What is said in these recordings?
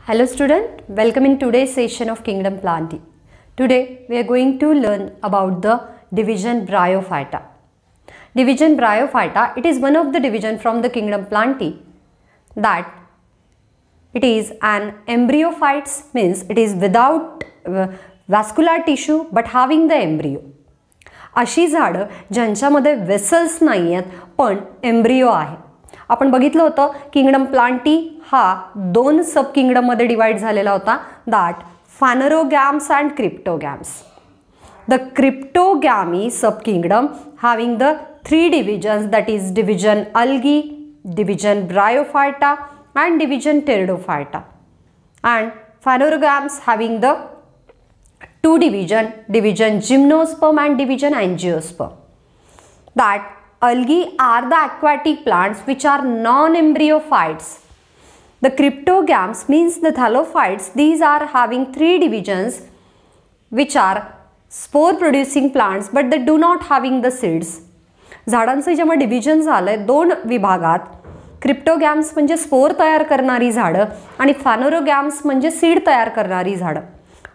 Hello student, welcome in today's session of Kingdom Plantae. Today we are going to learn about the division Bryophyta. Division Bryophyta, it is one of the division from the Kingdom Plantae that it is an embryophytes, means it is without vascular tissue but having the embryo. अशी झाडं ज्यांच्यामध्ये vessels नाही आहेत पण embryo आहे. आपण बघितलं होतं किंगडम प्लांटी हा दोन सब किंगडम मध्ये डिवाइड झालेला होता, that phanerogams and cryptogams. The cryptogamae sub kingdom having the three divisions, that is division algae, division bryophyta and division pteridophyta, and phanerogams having the two division gymnosperm and division angiosperm. That algae are the aquatic plants which are non-embryophytes. The cryptogams means the thallophytes. These are having three divisions which are spore producing plants but they do not having the seeds. झाडांचे जेव्हा division झाले दोन विभागात, क्रिप्टोगॅम्स म्हणजे spore तयार करणारी झाडं आणि फानरोगॅम्स म्हणजे सीड तयार करणारी झाडं.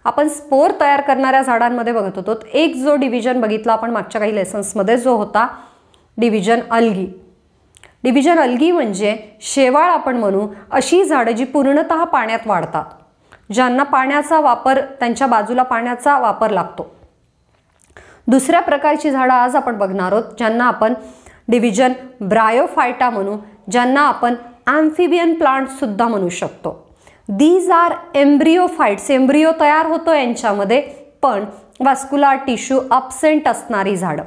आपण स्पोर तयार करणाऱ्या झाडांमध्ये बघत होतो, एक जो डिव्हिजन बघितला आपण मागच्या काही लेसन्समध्ये जो होता डिव्हिजन अल्गी. डिव्हिजन अल्गी म्हणजे शेवाळ आपण म्हणू अशी झाडं जी पूर्णतः पाण्यात वाढतात, ज्यांना पाण्याचा वापर, त्यांच्या बाजूला पाण्याचा वापर लागतो. दुसऱ्या प्रकारची झाडं आज आपण बघणार आहोत ज्यांना आपण डिव्हिजन ब्रायोफायटा म्हणू, ज्यांना आपण ॲम्फिबियन प्लांट सुद्धा म्हणू शकतो. These are embryophytes. एम्ब्रियो तयार होतो यांच्यामध्ये पण वास्कुलर टिश्यू अब्सेंट असणारी झाडं.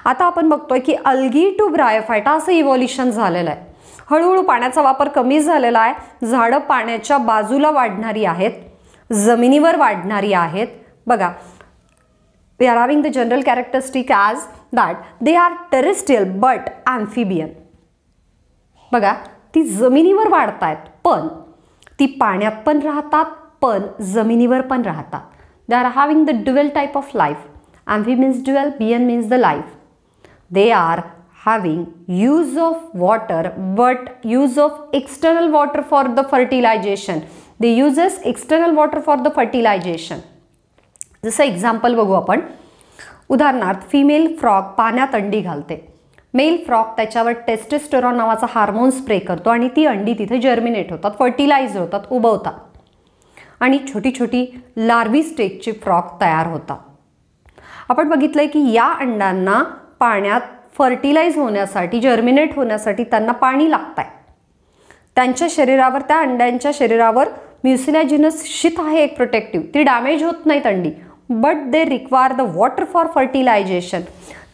आता आपण बघतोय की अल्गी टू ब्रायोफायटा असं इव्होल्युशन झालेलं आहे. हळूहळू पाण्याचा वापर कमी झालेला आहे, झाडं पाण्याच्या बाजूला वाढणारी आहेत, जमिनीवर वाढणारी आहेत. बघा, we are having the general characteristic as that they are terrestrial but amphibian. बघा, ती जमिनीवर वाढतायत पण ती पाण्यात पण राहतात पण जमिनीवर पण राहतात. They are having the dual type of life. Amphi means dual, bian means the life. They are having use of water but use of external water for the fertilisation. They uses external water for the fertilisation. जसं example बघू आपण. उदाहरणार्थ female frog पाण्यात अंडी घालते. Male frog त्याच्यावर testosterone नावाचा hormone spray करतो आणि ती अंडी तिथे जर्मिनेट होतात, फर्टिलाइज होतात, उबवतात आणि छोटी छोटी लार्वी स्टेजची फ्रॉक तयार होतात. आपण बघितलंय की या अंडांना पाण्यात फर्टिलाइज होण्यासाठी, जर्मिनेट होण्यासाठी त्यांना पाणी लागतंय. त्यांच्या शरीरावर, त्या अंड्यांच्या शरीरावर म्युसिलॅजिनस शीथ आहे एक प्रोटेक्टिव्ह, ती डॅमेज होत नाहीत अंडी, but they require the water for fertilization.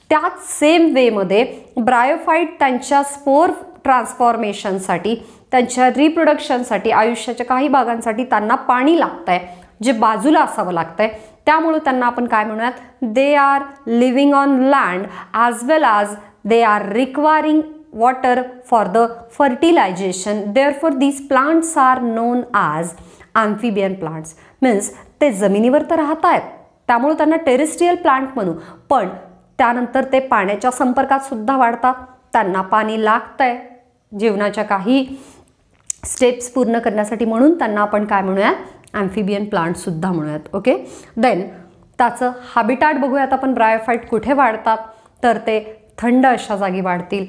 त्याच सेम वेमध्ये ब्रायोफाईट त्यांच्या स्पोर ट्रान्सफॉर्मेशनसाठी, त्यांच्या रिप्रोडक्शनसाठी, आयुष्याच्या काही भागांसाठी त्यांना पाणी लागतंय जे बाजूला असावं लागतंय. त्यामुळे त्यांना आपण काय म्हणूयात, they are living on land as well as they are requiring water for the fertilization. Therefore these plants are known as amphibian plants. Means ते जमिनीवर तर राहत आहेत त्यामुळे त्यांना टेरेस्ट्रियल प्लांट म्हणू, पण त्यानंतर ते पाण्याच्या संपर्कात सुद्धा वाढतात, त्यांना पाणी लागतंय जीवनाच्या काही स्टेप्स पूर्ण करण्यासाठी, म्हणून त्यांना आपण काय म्हणूयात, ॲम्फिबियन प्लांट सुद्धा म्हणूयात. ओके, देन त्याचं हॅबिटॅट बघूयात आपण. ब्रायोफाईट कुठे वाढतात तर ते थंड अशा जागी वाढतील.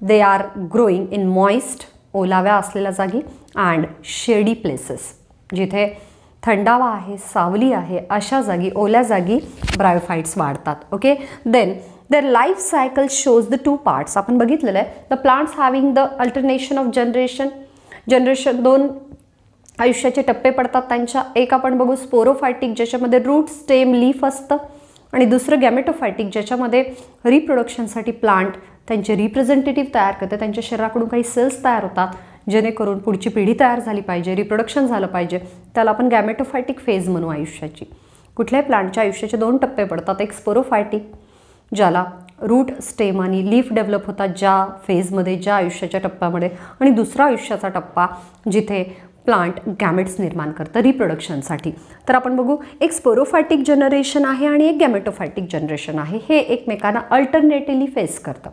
They are growing in moist, ओलाव्या असलेल्या जागी, अँड शेडी प्लेसेस, जिथे थंडावा आहे, सावली आहे, अशा जागी, ओल्या जागी ब्रायोफाईट्स वाढतात. Okay, then their life cycle shows the two parts. आपण बघितलेलं आहे the plants having the alternation of generation. दोन आयुष्याचे टप्पे पडतात त्यांच्या. एक आपण बघू स्पोरोफायटिक, ज्याच्यामध्ये रूट, स्टेम, लीफ असतं, आणि दुसरं गॅमेटोफायटिक, ज्याच्यामध्ये रिप्रोडक्शनसाठी प्लांट त्यांचे रिप्रेझेंटेटिव्ह तयार करते, त्यांच्या शरीराकडून काही सेल्स तयार होतात जेणेकरून पुढची पिढी तयार झाली पाहिजे, रिप्रोडक्शन झालं पाहिजे. त्याला आपण गॅमेटोफायटिक फेज म्हणू आयुष्याची. कुठल्याही प्लांटच्या आयुष्याचे दोन टप्पे पडतात, एक स्पोरोफायटिक ज्याला रूट, स्टेम आणि लीफ डेव्हलप होतात ज्या फेजमध्ये, ज्या आयुष्याच्या टप्प्यामध्ये, आणि दुसरा आयुष्याचा टप्पा जिथे प्लांट गॅमेट्स निर्माण करतं रिप्रोडक्शनसाठी. तर आपण बघू, एक स्पोरोफायटिक जनरेशन आहे आणि एक गॅमेटोफायटिक जनरेशन आहे. हे एकमेकांना अल्टरनेटिव्हली फेस करतं.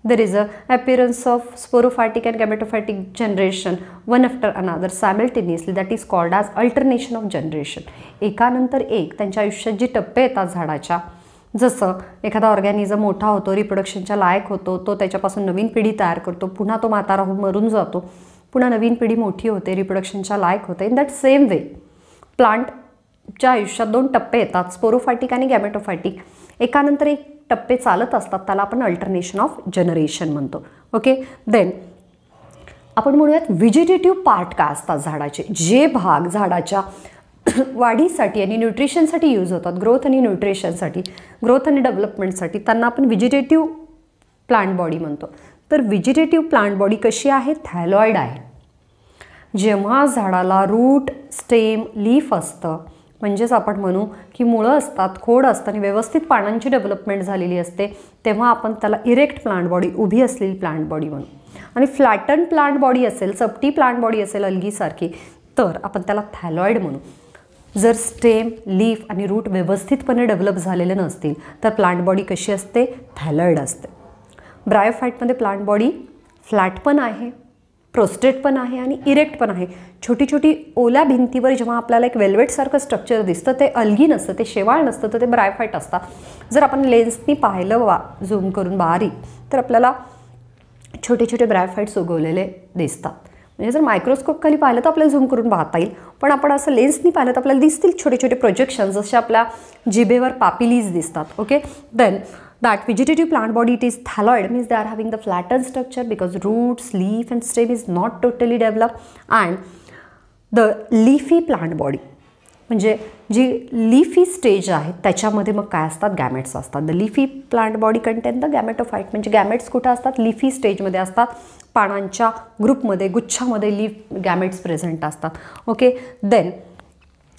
there is a appearance of sporophytic and gametophytic generation one after another simultaneously, that is called as alternation of generation. एकानंतर एक त्यांच्या आयुष्यात जी टप्पे येतात झाडाच्या, जसं एखादा ऑर्गॅनिझम मोठा होतो, रिप्रोडक्शनच्या लायक होतो, तो त्याच्यापासून नवीन पिढी तयार करतो, पुन्हा तो म्हातारा होऊन मरून जातो, पुन्हा नवीन पिढी मोठी होते, रिप्रोडक्शनच्या लायक होते. इन दॅट सेम वे प्लांटच्या आयुष्यात दोन टप्पे येतात, स्पोरोफायटिक आणि गॅमेटोफायटिक. एकानंतर एक टप्पे चालत असतात, त्याला आपण अल्टरनेशन ऑफ जनरेशन म्हणतो. ओके, देन आपण म्हणूयात व्हेजिटेटिव्ह पार्ट काय असतात झाडाचे, जे भाग झाडाच्या वाढीसाठी आणि न्यूट्रिशनसाठी यूज होतात, ग्रोथ आणि न्यूट्रिशनसाठी, ग्रोथ आणि डेव्हलपमेंटसाठी, त्यांना आपण व्हेजिटेटिव्ह प्लांट बॉडी म्हणतो. तर व्हेजिटेटिव्ह प्लांट बॉडी कशी आहे, थॅलॉइड आहे. जेव्हा झाडाला रूट, स्टेम, लीफ असतं, म्हणजेच आपण म्हणू की मुळं असतात, खोड असतं आणि व्यवस्थित पानांची डेव्हलपमेंट झालेली असते, तेव्हा आपण त्याला इरेक्ट प्लांट बॉडी, उभी असलेली प्लांट बॉडी म्हणू. आणि फ्लॅटन प्लांट बॉडी असेल, चपटी प्लांट बॉडी असेल अलगीसारखी, तर आपण त्याला थॅलॉइड म्हणू. जर स्टेम, लीफ आणि रूट व्यवस्थितपणे डेव्हलप झालेले नसतील तर प्लांट बॉडी कशी असते, थॅलॉइड असते. ब्रायोफाईटमध्ये प्लांट बॉडी फ्लॅट पण आहे, प्रोस्टेट पण आहे आणि इरेक्ट पण आहे. छोटी छोटी ओल्या भिंतीवर जेव्हा आपल्याला एक वेल्वेटसारखं स्ट्रक्चर दिसतं, ते अल्गी नसतं, ते शेवाळ नसतं, तर ते ब्रायोफाईट असतात. जर आपण लेन्सनी पाहिलं झूम करून बारीक, तर आपल्याला छोटे छोटे ब्रायोफाईट्स उगवलेले दिसतात. म्हणजे जर मायक्रोस्कोप खाली पाहिलं तर आपल्याला झूम करून पाहता येईल, पण आपण असं लेन्सनी पाहिलं तर आपल्याला दिसतील छोटे छोटे प्रोजेक्शन, जसे आपल्या जिभेवर पापिलीज दिसतात. Okay, then that vegetative plant body, it is thalloid, means they are having the flattened structure because roots, leaf and stem is not totally developed. And the leafy plant body, म्हणजे जी leafy stage आहे त्याच्यामध्ये मग काय असतात, gametes असतात. The leafy plant body contain the gametophyte, म्हणजे gametes कुठं असतात, लीफी स्टेजमध्ये असतात, पानांच्या ग्रुपमध्ये, गुच्छामध्ये लीफ गॅमेट्स प्रेझेंट असतात. Okay, then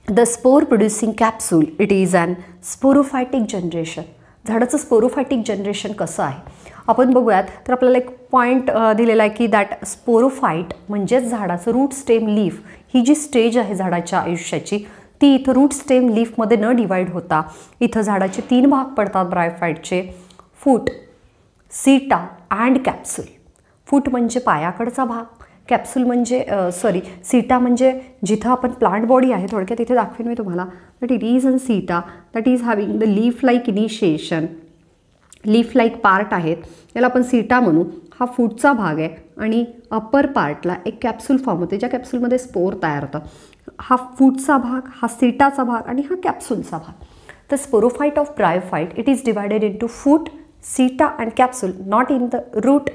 the spore producing capsule, it is an sporophytic generation. झाडाचं स्पोरोफायटिक जनरेशन कसं आहे आपण बघूयात. तर आपल्याला एक पॉईंट दिलेला आहे की दॅट स्पोरोफाईट म्हणजेच झाडाचं रूट, स्टेम, लीफ ही जी स्टेज आहे झाडाच्या आयुष्याची, ती इथं रूट, स्टेम, लीफमध्ये न डिवाईड होता इथं झाडाचे 3 भाग पडतात ब्रायोफाईटचे, फूट, सीटा अँड कॅप्सूल. फूट म्हणजे पायाकडचा भाग, कॅप्सूल म्हणजे सीटा म्हणजे जिथं आपण प्लांट बॉडी आहे, थोडक्यात इथे दाखवेन मी तुम्हाला. दॅट इट इज अन सीटा that is having the leaf like initiation, leaf like part आहेत, याला आपण सीटा म्हणू. हा फूटचा भाग आहे आणि अप्पर पार्टला एक कॅप्सूल फॉर्म होते, ज्या कॅप्सूलमध्ये स्पोर तयार होतं. हा फूटचा भाग, हा सीटाचा भाग आणि हा कॅप्सूलचा भाग. The sporophyte of bryophyte, it is divided into foot, seta and capsule, not in the root,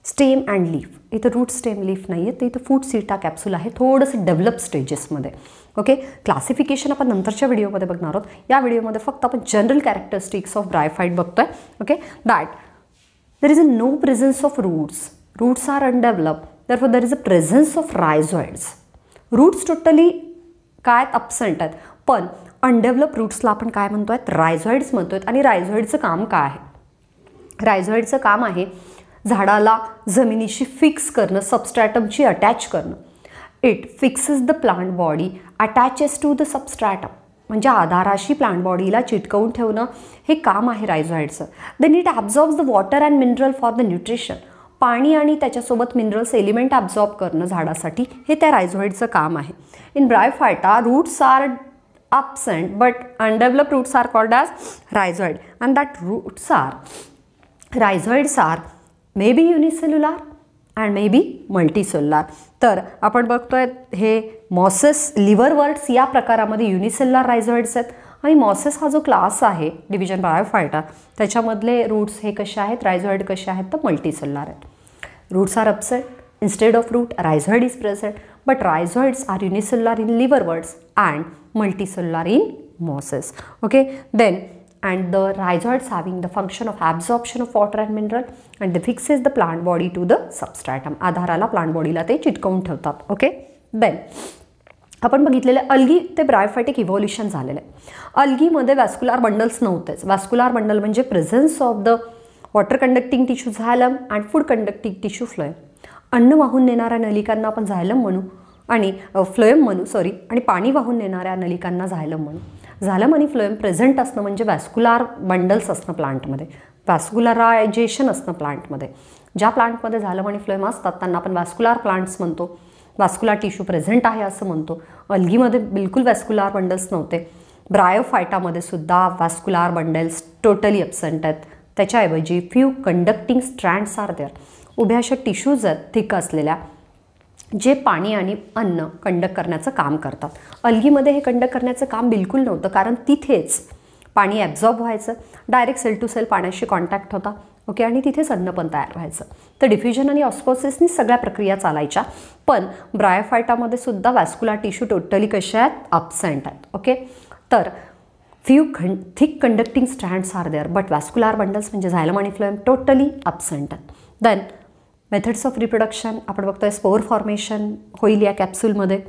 stem and leaf. इथं रूट, स्टेम, लीफ नाही आहे, तर इथं फूट, सीटा, कॅप्सूल आहे, थोडंसं डेव्हलप स्टेजेसमध्ये. ओके, क्लासिफिकेशन आपण नंतरच्या व्हिडिओमध्ये बघणार आहोत. या व्हिडिओमध्ये फक्त आपण जनरल कॅरेक्टरिस्टिक्स ऑफ ब्रायोफाईट बघतोय. Okay, that there is a no presence of roots are undevelop, therefore there is a presence of rhizoids. Roots totally काय अब्सेंट आहेत, पण अनडेव्हलप रूट्सला आपण काय म्हणतोय, रायझॉइड्स म्हणतोय. आणि रायझॉइडचं काम काय आहे, रायझॉइडचं काम आहे झाडाला जमिनीशी फिक्स करणं, सबस्ट्रॅटमची अटॅच करणं. It fixes the plant body, attaches to the substratum, म्हणजे आधाराशी प्लांट बॉडीला चिटकवून ठेवणं हे काम आहे रायझॉइडचं. Then it absorbs the water and mineral for the nutrition, पाणी आणि त्याच्यासोबत मिनरल्स एलिमेंट ॲब्झॉर्ब करणं झाडासाठी, हे त्या रायझॉइडचं काम आहे. In bryophyta roots are absent but undeveloped roots are called as rhizoid, and that rhizoids are maybe unicellular and maybe multicellular. तर आपण बघतोय हे मॉसेस, लिव्हरवर्ट्स या प्रकारामध्ये युनिसेल्युलर रायझॉइड्स आहेत. आणि मॉसेस हा जो क्लास आहे डिव्हिजन ब्रायोफायटा, त्याच्यामधले रूट्स हे कसे आहेत, रायझॉइड कसे आहेत, तर मल्टीसेल्युलर आहेत. Roots are absent, instead of root rhizoid is present, but rhizoids are unicellular in liverworts and multicellular in mosses. Okay, then and the rhizoids having the function of absorption of water and mineral and they fixes the plant body to the substratum. आधाराला plant बॉडीला ते चिटकवून ठेवतात. Okay, then आपण बघितलेले algae ते ब्रायोफायटिक evolution झालेलं आहे. अल्गीमध्ये वॅस्क्युलर बंडल्स नव्हतेच. वॅस्क्युलर बंडल म्हणजे presence of the water conducting tissue झायलम and food conducting tissue phloem. अन्न वाहून नेणाऱ्या नलिकांना आपण झायलम म्हणू आणि फ्लोएम म्हणू आणि पाणी वाहून नेणाऱ्या नलिकांना झायलम म्हणू. झालम आणि फ्लोएम प्रेझेंट असणं म्हणजे वॅस्क्युलार बंडल्स असणं प्लांटमध्ये, वॅस्क्युलरायझेशन असणं प्लांटमध्ये. ज्या प्लांटमध्ये झालम आणि फ्लोएम असतात त्यांना आपण वॅस्क्युलार प्लांट्स म्हणतो, वॅस्क्युलार टिश्यू प्रेझेंट आहे असं म्हणतो. अल्गीमध्ये बिलकुल वॅस्क्युलार बंडल्स नव्हते. ब्रायोफायटामध्ये सुद्धा वॅस्क्युलार बंडल्स टोटली ॲब्सेंट आहेत. त्याच्याऐवजी few conducting strands are there. उभ्या अशा टिश्यूज आहेत थिक असलेल्या, जे पाणी आणि अन्न कंडक्ट करण्याचं काम करतात. अल्गीमध्ये हे कंडक्ट करण्याचं काम बिलकुल नव्हतं, कारण तिथेच पाणी ॲब्झॉर्ब व्हायचं, डायरेक्ट सेल टू सेल पाण्याशी कॉन्टॅक्ट होता. ओके, आणि तिथेच अन्न पण तयार व्हायचं. तर डिफ्युजन आणि ऑस्मोसिसनी सगळ्या प्रक्रिया चालायच्या. पण ब्रायोफायटामध्ये सुद्धा वॅस्क्युलार टिश्यू टोटली कशा आहेत, ॲब्सेंट आहेत. ओके, तर few thick conducting strands are there but vascular bundles म्हणजे झायलम आणि फ्लोएम टोटली ॲब्सेंट आहेत. देन मेथड्स ऑफ रिप्रोडक्शन आपण बघतोय. स्पोर फॉर्मेशन होईल या कॅप्सूलमध्ये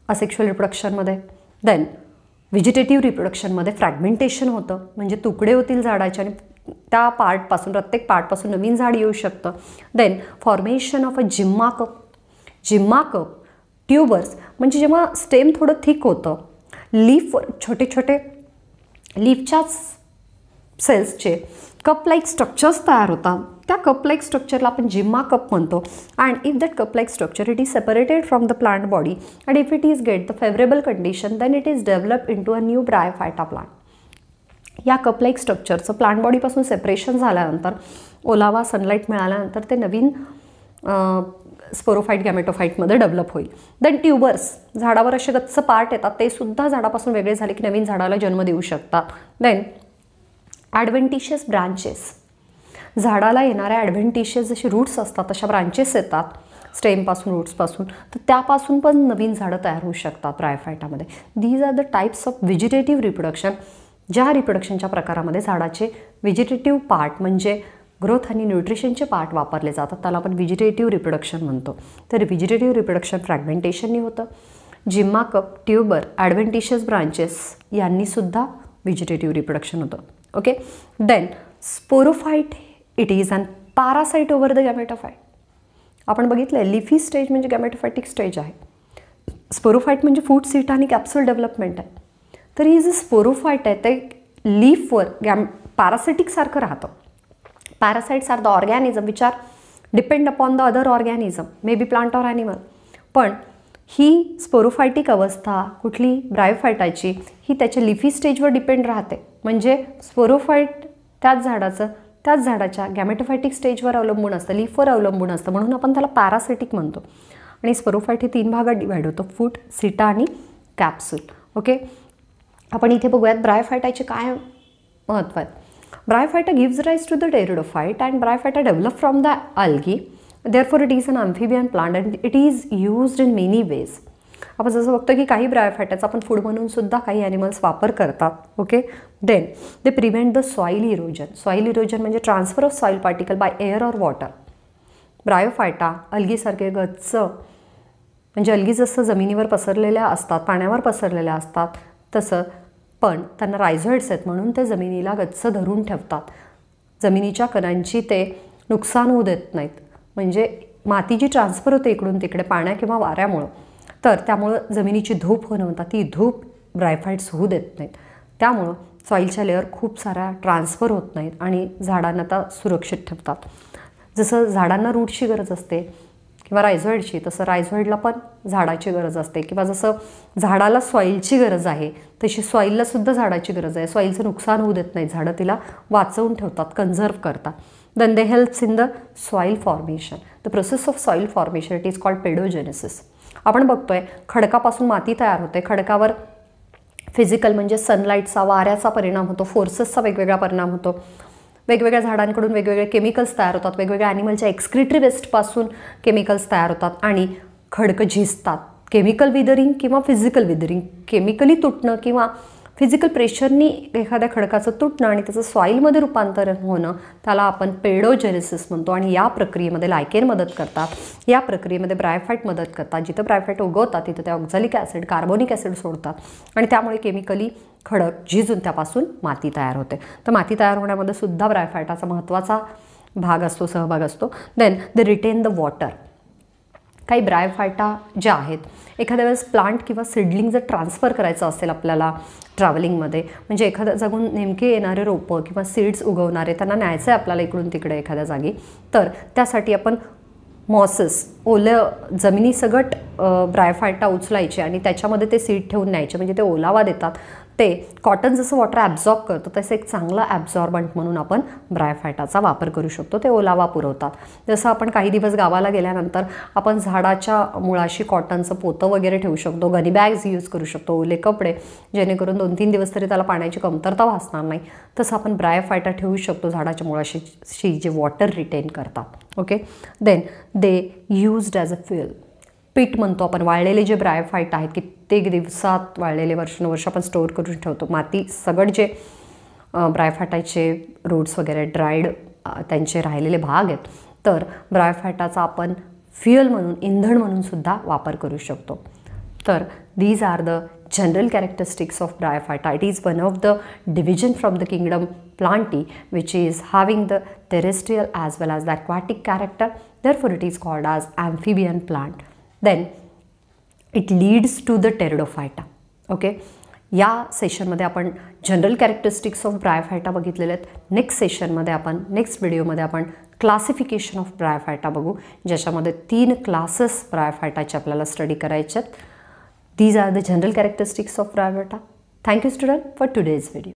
असेक्शुअल रिप्रोडक्शनमध्ये. देन व्हेजिटेटिव्ह रिप्रोडक्शनमध्ये फ्रॅगमेंटेशन होतं, म्हणजे तुकडे होतील झाडाचे आणि त्या पार्टपासून, प्रत्येक पार्टपासून नवीन झाड येऊ शकतं. देन फॉर्मेशन ऑफ अ जिम्मा कप. जिम्मा कप ट्यूबर्स म्हणजे जेव्हा स्टेम थोडं थिक होतं, लीफवर छोटे छोटे लीफच्याच सेल्सचे कप लाईक स्ट्रक्चर्स तयार होतात. त्या कप लाईक स्ट्रक्चरला आपण जिम्मा कप म्हणतो. And if that cup like structure it is separated from the plant body and if it is get the favourable condition then it is develop into a new bryophyta plant. या cup like स्ट्रक्चरचं plant बॉडीपासून separation झाल्यानंतर, ओलावा sunlight मिळाल्यानंतर ते नवीन sporophyte गॅमेटोफाईटमध्ये develop होईल. देन ट्यूबर्स, झाडावर असे गच्च पार्ट येतात, ते सुद्धा झाडापासून वेगळे झाले की नवीन झाडाला जन्म देऊ शकतात. देन ॲडव्हेंटिशियस ब्रांचेस, झाडाला येणाऱ्या ॲडव्हेंटिशियस जसे रूट्स असतात तशा ब्रांचेस येतात स्टेमपासून, रूट्सपासून, तर त्यापासून पण नवीन झाडं तयार होऊ शकतात ब्रायोफायटामध्ये. These are the types of vegetative reproduction. ज्या रिप्रोडक्शनच्या प्रकारामध्ये झाडाचे व्हेजिटेटिव्ह पार्ट म्हणजे ग्रोथ आणि न्यूट्रिशनचे पार्ट वापरले जातात त्याला आपण व्हेजिटेटिव्ह रिप्रोडक्शन म्हणतो. तर व्हेजिटेटिव्ह रिप्रोडक्शन फ्रॅगमेंटेशननी होतं. Gemma cup, tuber, adventitious branches यांनीसुद्धा व्हेजिटेटिव्ह रिप्रोडक्शन होतं. Okay, then sporophyte it is an parasite over the gametophyte. आपण बघितलं लिफी स्टेज म्हणजे गॅमेटोफायटिक स्टेज आहे. स्पोरोफाईट म्हणजे फूड, सीट आणि कॅप्सूल डेव्हलपमेंट आहे. तर ही जे स्पोरोफाईट आहे ते लीफवर पॅरासिटिकसारखं राहतं. Parasites are the organism which are depend upon the other organism, may be plant or animal. पण ही स्पोरोफायटिक अवस्था कुठली ब्रायोफायटाची, ही त्याच्या लिफी स्टेजवर डिपेंड राहते. म्हणजे स्पोरोफाईट त्याच झाडाच्या गॅमेटोफायटिक स्टेजवर अवलंबून असतं, लीफवर अवलंबून असतं, म्हणून आपण त्याला पॅरासिटिक म्हणतो. आणि स्पोरोफाईट हे 3 भागात डिवाइड होतं, फूट, सीटा आणि कॅप्सूल. ओके, आपण इथे बघूयात ब्रायोफायटाचे काय महत्त्व आहेत. Bryophyta gives rise to the pteridophyte and Bryophyta develop from the algae. Therefore, it is an amphibian plant and it is used in many ways. आपण जसं बघतो की काही ब्रायोफायटाचा आपण फूड म्हणून सुद्धा काही ॲनिमल्स वापर करतात. Okay, then they prevent the soil erosion. Soil erosion म्हणजे transfer of soil particle by air or water. Bryophyta अल्गीसारखे गच्च, म्हणजे अल्गी जसं जमिनीवर पसरलेल्या असतात, पाण्यावर पसरलेल्या असतात, तसं पण त्यांना रायझॉइड्स आहेत म्हणून ते जमिनीला गच्च धरून ठेवतात. जमिनीच्या कणांची ते नुकसान होऊ देत नाहीत. म्हणजे माती जी ट्रान्सफर होते इकडून तिकडे पाण्या किंवा वाऱ्यामुळं, तर त्यामुळं जमिनीची धूप होणं म्हणतात, ती धूप ब्रायोफाइट्स होऊ देत नाहीत. त्यामुळं सॉईलच्या लेअर खूप साऱ्या ट्रान्सफर होत नाहीत आणि झाडांना त्या सुरक्षित ठेवतात. जसं झाडांना रूटची गरज असते किंवा रायझॉइडची, तसं रायझॉइडला पण झाडाची गरज असते. किंवा जसं झाडाला सॉईलची गरज आहे तशी सॉईलला सुद्धा झाडाची गरज आहे. सॉईलचं नुकसान होऊ देत नाही, झाडं तिला वाचवून ठेवतात, कन्झर्व करतात. Then they helps in the soil formation. The process of soil formation it is called pedogenesis. आपण बघतोय खडकापासून माती तयार होते. खडकावर फिजिकल म्हणजे सनलाईटचा, वाऱ्याचा परिणाम होतो, फोर्सेसचा वेगवेगळा परिणाम होतो. वेगवेगळ्या झाडांकडून वेगवेगळे केमिकल्स तयार होतात, वेगवेगळ्या ॲनिमलच्या एक्सक्रिटरी वेस्टपासून केमिकल्स तयार होतात आणि खडकं झिजतात. केमिकल विदरिंग किंवा फिजिकल विदरिंग, केमिकली तुटणं किंवा फिजिकल प्रेशरनी एखाद्या खडकाचं तुटणं आणि त्याचं सॉईलमध्ये रूपांतरण होणं, त्याला आपण पेडोजेनेसिस म्हणतो. आणि या प्रक्रियेमध्ये लायकेन मदत करतात, या प्रक्रियेमध्ये ब्रायोफाईट मदत करतात. जिथं ब्रायोफाईट उगवतात तिथं ते ऑक्झॅलिक ॲसिड, कार्बोनिक ॲसिड सोडतात आणि त्यामुळे केमिकली खडक झिजून त्यापासून माती तयार होते. तर माती तयार होण्यामध्ये सुद्धा ब्रायोफायटाचा महत्त्वाचा भाग असतो, सहभाग असतो. Then they retain the water. काही ब्रायोफायटा ज्या आहेत, एखाद्या वेळेस प्लांट किंवा सीडलिंग जर ट्रान्सफर करायचं असेल आपल्याला ट्रॅव्हलिंगमध्ये, म्हणजे एखाद्या जागून नेमके येणारे रोपं किंवा सीड्स उगवणारे त्यांना न्यायचं आहे आपल्याला इकडून तिकडे एखाद्या जागी, तर त्यासाठी आपण मॉसेस, ओलं जमिनीसगट ब्रायोफायटा उचलायचे आणि त्याच्यामध्ये ते सीड ठेवून न्यायचे, म्हणजे ते ओलावा देतात. ते कॉटन जसं वॉटर ॲब्झॉर्ब करतं तसं एक चांगला ॲब्झॉर्बंट म्हणून आपण ब्रायोफायटाचा वापर करू शकतो. ते ओलावा पुरवतात. जसं आपण काही दिवस गावाला गेल्यानंतर आपण झाडाच्या मुळाशी कॉटनचं पोतं वगैरे ठेवू शकतो, गनी बॅग्स यूज करू शकतो, ओले कपडे, जेणेकरून 2-3 दिवस तरी त्याला पाण्याची कमतरता भासणार नाही. तसं आपण ब्रायोफायटा ठेवू शकतो झाडाच्या मुळाशी जे वॉटर रिटेन करतात. Okay, then they used as a fuel. Peat म्हणतो आपण, वाळलेले जे ब्रायोफायटा आहेत कित्येक दिवसात वाळलेले, वर्षानुवर्ष आपण स्टोअर करून ठेवतो. माती सगळं जे ब्रायोफायटाचे रूट्स वगैरे ड्राईड त्यांचे राहिलेले भाग आहेत, तर ब्रायोफायटाचा आपण फ्युएल म्हणून, इंधन म्हणून सुद्धा वापर करू शकतो. तर these are the general characteristics of bryophyta. It is one of the division from the kingdom plantae which is having the terrestrial as well as the aquatic character. Therefore it is called as amphibian plant. Then it leads to the pteridophyta. Okay, या सेशनमध्ये आपण general characteristics of Bryophyta बघितलेले आहेत. Next सेशनमध्ये आपण, next व्हिडिओमध्ये आपण classification of Bryophyta बघू, ज्याच्यामध्ये 3 क्लासेस ब्रायोफायटाचे आपल्याला स्टडी करायचे आहेत. These are the general characteristics of bryophyta. Thank you student for today's video.